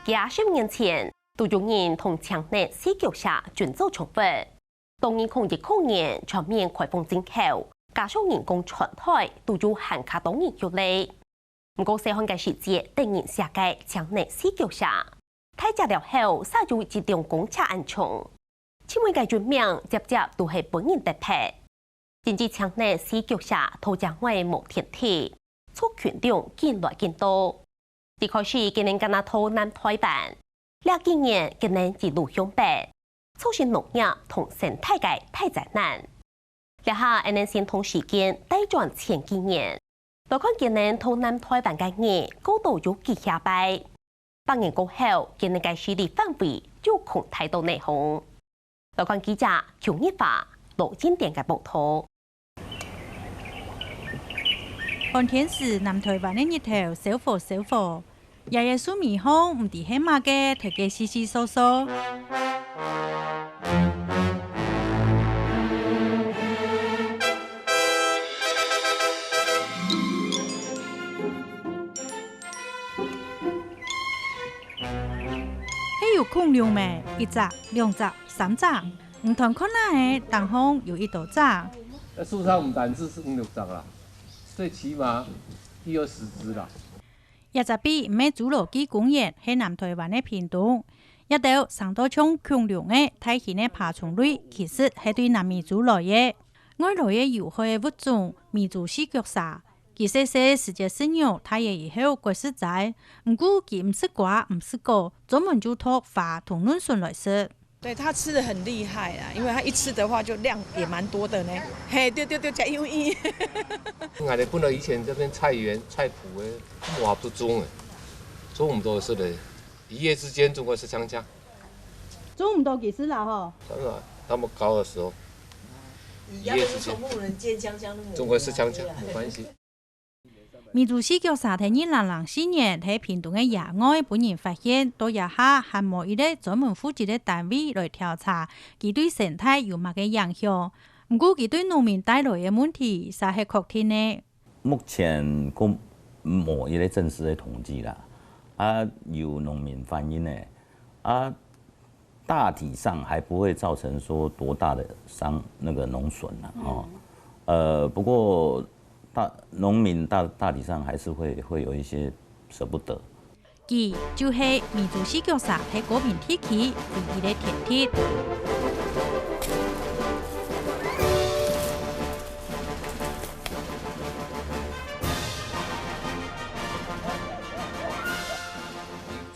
20年前，都有人同墙内四脚下准做重复。当2019年全面开放之後，加上人工傳台，都有限卡當然有利。不過細漢嘅時節，突然下界牆內四腳下，太食了後，撒入自動公車安充。請問嘅人名接都係本人特別。甚至牆內四腳下頭將會無天梯，促群眾見來見多。一開始今年跟那套南台版，兩幾年今年一路向北。促進農業同生態嘅大災難，然下一年先同時間帶轉前幾年，來看今年同南台灣嘅嘢高度有幾下敗，8年過後，今年嘅勢力範圍就擴大到內紅。來看記者邱一發羅金典嘅報道。寒天時，南台灣嘅日頭小火，夜夜數面空唔知係乜嘅，大家稀稀疏疏。有空流咩？一隻、兩隻、三隻，唔同可能係當空有一多隻。樹上唔單止是5、6隻啦，最起碼有10隻啦。一隻比咩侏羅紀公園喺南台灣嘅屏東，一條上到像恐龍嘅大型嘅爬蟲類，其實係對南美洲來嘅。外來嘅有害物種美洲四腳鯊。其實係世界性鳥，它也以後過世在，唔過佢唔識瓜唔識果，專門就托花同論筍來食。對，它吃得很厲害啊，因為它一吃的話就量也蠻多的呢。嘿，對，加油！我哋本來以前這邊菜園菜圃誒，哇不種誒，種唔到是的，一夜之間中國是強降。種唔到幾時啦？嗬？當然，那麼高的時候，一夜之間，中國是強降，沒關係。美洲四腳鯊喺2004年喺屏東嘅野外本人發現，到日下還冇一個專門負責嘅單位來調查佢對生態有乜嘅影響。唔過佢對農民帶來嘅問題，實係確定呢。目前冇一個正式嘅統計啦，有農民反映呢，大體上還不會造成說多大的農損啦，不過。農民大體上還是會有一些捨不得。佢就係美洲四腳鯊喺嗰邊地區唯一嘅天敵。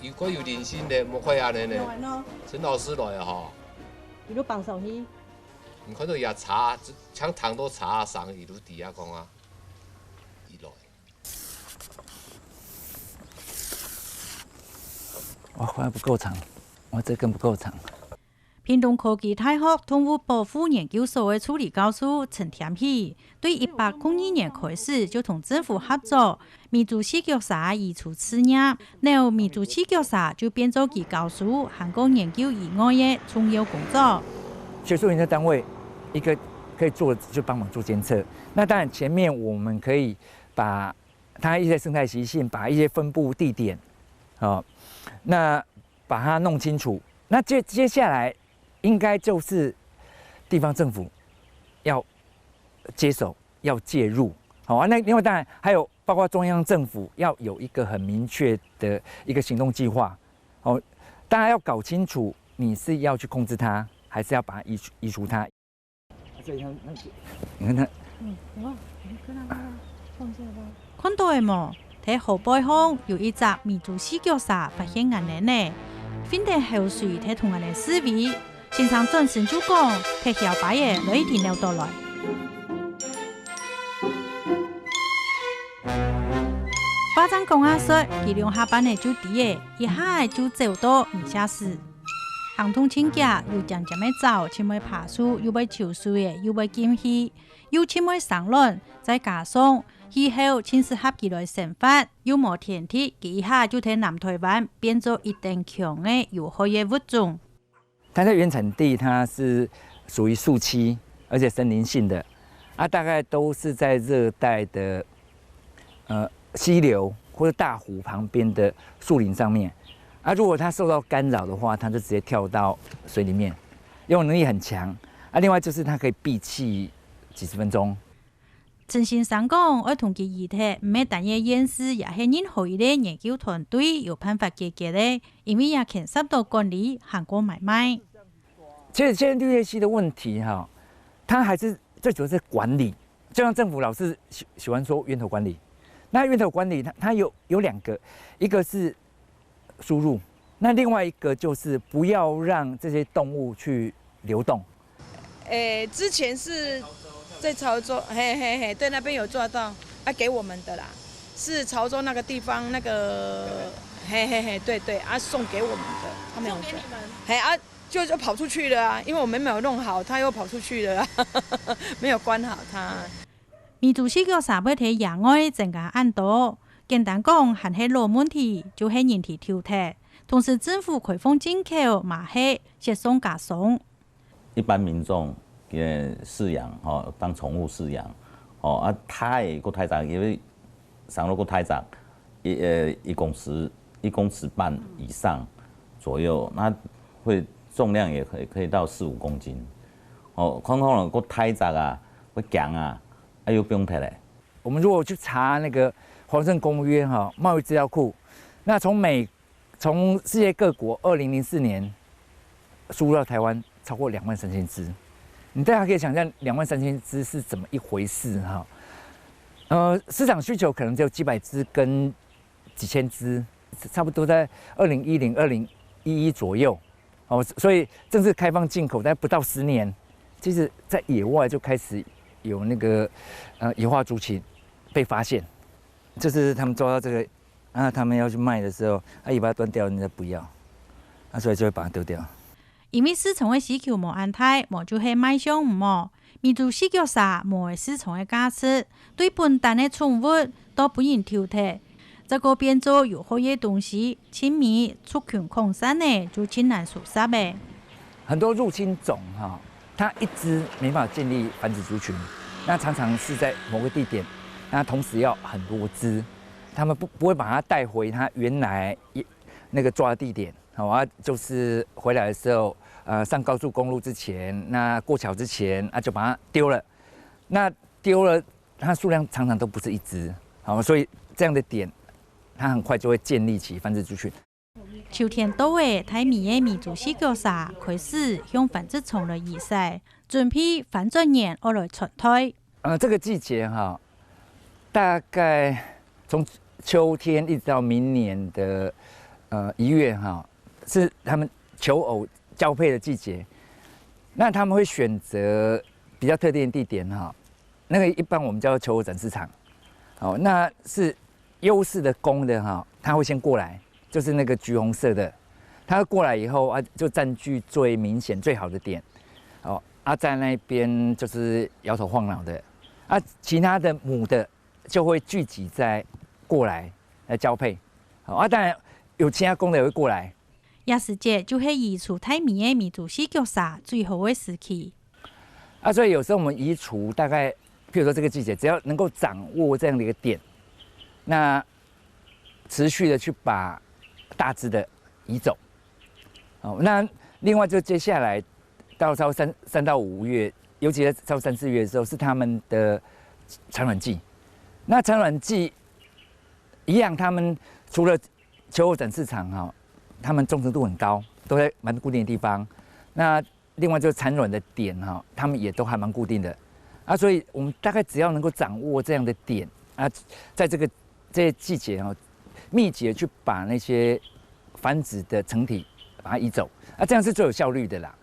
如果有零星的，冇開下呢？陳老師來啊！嗬。一路幫手去。你看到也查，搶糖都查上一路底下講啊。我花不夠長，我這根不夠長。屏東科技大學動物保護研究所嘅助理教授陳添喜，對1802年開始就同政府合作，美洲四腳鯊移除試驗，然後美洲四腳鯊就變做佢教書、韓國研究以外嘅重要工作。學術研究單位一個可以做就幫忙做監測，那當然前面我們可以把它一些生態習性，把一些分布地點，那把它弄清楚，那接下來應該就是地方政府要接手，要介入，好啊。那另外當然還有包括中央政府要有一個很明確的一個行動計劃，哦，大家要搞清楚你是要去控制它，還是要把它移除它。你看它，看到嘅冇？喺河背巷有一隻美洲四腳鯊發現眼呢呢，分得後水喺同人哋思維，現場轉身就講，喺小白嘢來電聊到來。巴掌講下說，佢兩下班嘅就啲嘢，一下就走到地下室。行通親家又漸漸嘅走，前面爬樹，又被潮水嘅，又被劍氣，又前面上輪，再加上。以後親自合起來生活，又冇天敵，一下就喺南台灣變做一定強嘅有害嘅物種。它在原產地，它是屬於樹棲，而且森林性的，大概都是在熱帶的溪流或者大湖旁邊的樹林上面。啊，如果它受到干扰的话，它就直接跳到水里面，游泳能力很强。啊，另外就是它可以闭气几十分钟。陈先生讲，儿童嘅议题唔係單一件事，也係任何一個研究團隊有辦法解決嘅，因為也牽涉到管理韓國買賣。其實現在綠葉溪的問題哈，它還是最主要是管理。就像政府老是喜歡說源頭管理，那源頭管理它有兩個，一個是輸入，那另外一個就是不要讓這些動物去流動。之前是在潮州，对，那邊有抓到，給我們的啦，是潮州那個地方那個，對，送給我們的，他們有抓，就跑出去了啊，因為我們沒有弄好，他又跑出去了，沒有關好它。民主四腳沙要睇野外增加按多，簡單講，還係老問題，就係人體挑剔。同時政府開放進口嘛係雪送加送。一般民眾嘅飼養，吼，當寵物飼養，吼啊，太過太窄，因為上路過太窄，1公尺半以上左右，那會重量也可以到4、5公斤，哦，可能過太窄啊，會強啊。又不用賠嘞。我們如果去查那個黃聖公約哈貿易資料庫，那從世界各國2004年輸入到台灣超過23000隻，你大家可以想象23000隻是怎麼一回事哈？市場需求可能只有幾百隻跟幾千隻，差不多在2010、2011左右，哦，所以正式開放進口，但不到10年，其實在野外就開始。有那個野化族群被發現，就是他們抓到這個，啊，他們要去賣的時候，尾巴斷掉，人家不要，所以就會把它丟掉。因為市場嘅需求冇安泰，冇就係賣相唔冇，民族四腳沙冇市場嘅價值，對本地嘅寵物都不應挑剔。這個變做有好嘅東西，親密族群擴散呢，就艱難熟悉嘅。很多入侵種哈。它一隻沒辦法建立繁殖族群，那常常是在某個地點，那同時要很多隻，他們不會把它帶回它原來那個抓的地點，好啊，就是回來的時候，上高速公路之前，那過橋之前啊，就把它丟了，那丟了，它數量常常都不是一隻，好，所以這樣的點，它很快就會建立起繁殖族群。秋天到嘅，睇米嘅民族四腳沙開始向繁殖場來移勢，準備繁殖年而來傳胎。這個季節哈，大概從秋天一直到明年的1月哈，是他們求偶交配的季節。那他們會選擇比較特定的地點哈，那個一般我們叫求偶展示場。好，那是優勢的公的哈，他會先過來。就是那個橘紅色的，它過來以後啊，就佔據最明顯、最好的點，哦，啊，在那邊就是搖頭晃腦的，啊，其他的母的就會聚集在過來交配，好啊，當然有其他公的也會過來。也時節就係移除太密嘅民族四腳沙最好嘅時期。啊，所以有時候我們移除大概，譬如說這個季節，只要能夠掌握這樣的一個點，那持續的去把大隻的移走，哦，那另外就接下來到差不多3到5月，尤其在差不多3、4月的時候，是他們的產卵季。那產卵季一樣，他們除了求偶展示場哈，他們忠誠度很高，都在蠻固定的地方。那另外就是產卵的點哈，他們也都還蠻固定的啊，所以我們大概只要能夠掌握這樣的點啊，在這些季節哈。密集去把那些繁殖的成體把它移走，啊，這樣是最有效率的啦。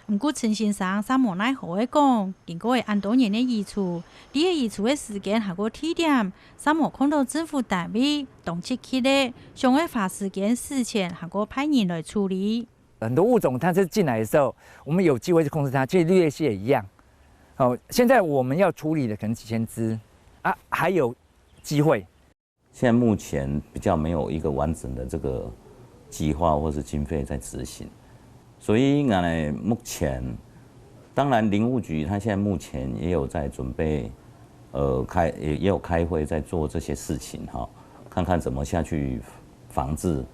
唔過陳先生三無奈何嘅講，經過按多年嘅移除，呢個移除嘅時間係個地點，三無看到政府單位動起起咧，想要花時間事前係個派人來處理。很多物種它是進來的時候，我們有機會去控制它，其實綠葉溪也一樣。好，現在我們要處理的可能幾千隻啊，還有機會。現在目前比較沒有一個完整的這個計劃或是經費在執行，所以呢，目前當然林務局他現在目前也有在準備，也有開會在做這些事情哈，看看怎麼下去防治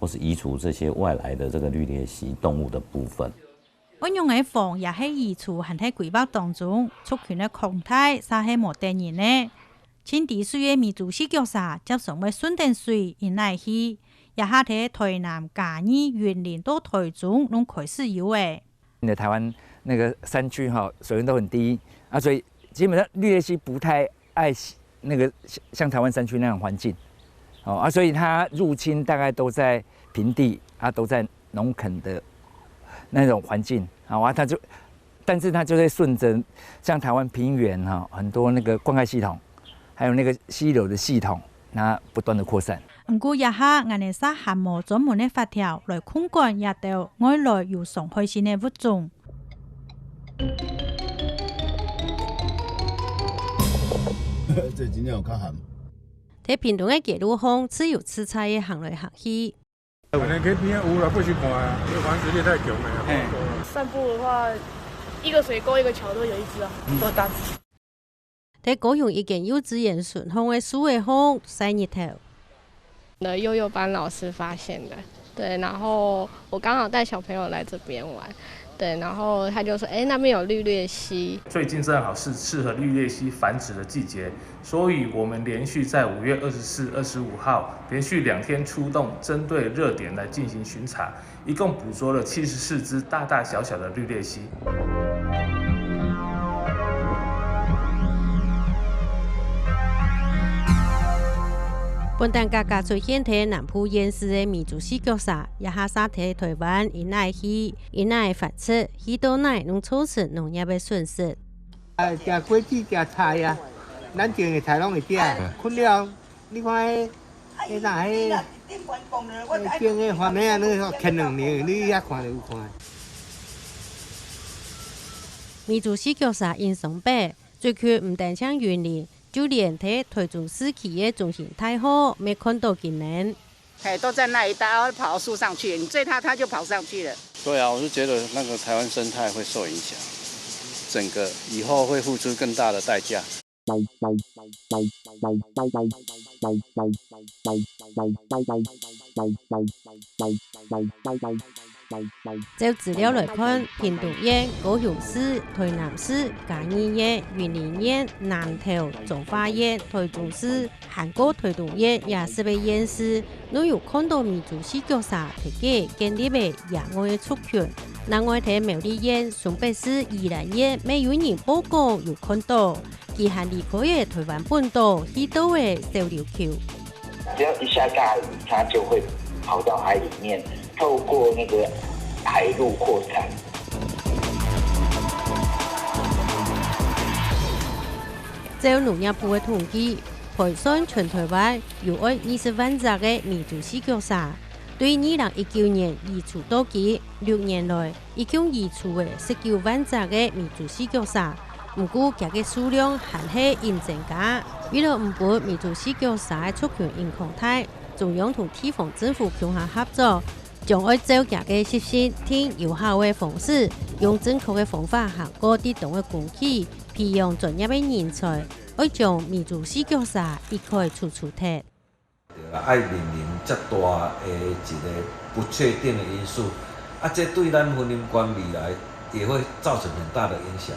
或是移除这些外来的这个绿鬣蜥动物的部分。运用的防也是移除含在规划当中，族群的抗体啥是无得人呢？清地水的米珠四脚鲨接送为顺天水引来去，也下喺台南、嘉义、云林到台中拢开始有诶。台湾那个山区水温都很低啊，所以基本上绿鬣蜥不太爱那个像台湾山区那种环境，所以它入侵大概都在平地啊，都在农垦的那种环境，但是它就会顺着像台湾平原很多那个灌溉系统。还有那个溪流的系统，那不断的扩散。不过，也下我哋沙项目专门的法条来控管也到外来有伤害性的物种。这真正有较咸。喺屏东的街路上，只有吃菜的行来行去。可能去边有啦，不去看啊，这繁殖力太强了。散步的话，一个水沟一个桥都有一只啊，多大只？在高雄一间幼稚园顺风的树的后晒日头。的幼幼班老师发现的，对，然后我刚好带小朋友来这边玩，对，然后他就说，那边有绿鬣蜥。最近正好是适合绿鬣蜥繁殖的季节，所以我们连续在5月24、25号连续2天出动，针对热点来进行巡查，一共捕捉了74只大大小小的绿鬣蜥。本蛋价格最显体南部岩石的米珠四脚鲨，也下沙体台湾引来去，引来发出许多奶能促成农业的损失。食果子食菜啊，咱种的菜拢会食，困了，你看迄哪迄种的花苗啊，你啃2年，你也看就有看。米珠四脚鲨因上北，最近唔但像云林。就连在台中市企业中心太好，没看到今年。都在那一带，跑到树上去，你追它，它就跑上去了。对啊，我就觉得那个台湾生态会受影响，整个以后会付出更大的代价。照资料来看，屏东县、高雄市、台南市、嘉义县、云林县、南投、彰化县、台中市、韩国台东县也是被淹死。侬有看到米珠四脚鲨提给建立的野外的族群。另外睇苗栗县、新北市、宜兰县，没有人报告有看到。其还离开的台湾本岛许多的小琉球。只要一下大雨，它就会跑到海里面，透过那个海路扩散。照农业部的统计，台算全台湾有20万只的米珠四脚鲨，对2019年移除到期6年来，一共移除的19万只的米珠四脚鲨。不过，这个数量还是因增加。为了唔把米珠四脚鲨的族群因抗体，中央同地方政府共同合作，将按照这个习性，听有效的方式，用正确的方法和各地动的工具，培养专业的人才，要将米珠四脚鲨一概除脱。爱面临这大的一个不确定的因素，这对咱婚姻观未来也会造成很大的影响。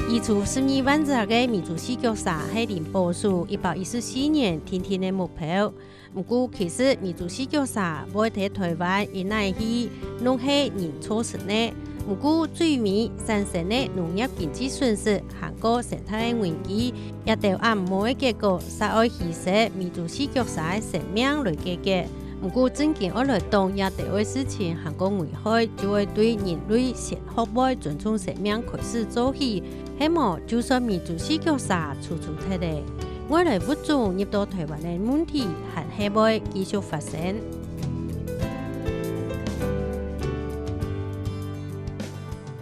移除12万只的米珠四脚鲨是林保署114年天天的目标。不过，其实米珠四脚鲨要在台湾引来去，拢是人造成的。不过，最尾产生的农业经济损失和个生态危机，也都按某个结果，杀害牺牲米珠四脚鲨的生命来解决。不过，正经我来当也对为事情和个危害，就会对人类生活外尊重生命开始做起。希望就算米珠四脚鲨除脱的，外来物种入到台湾的问题，还会不会继续发生？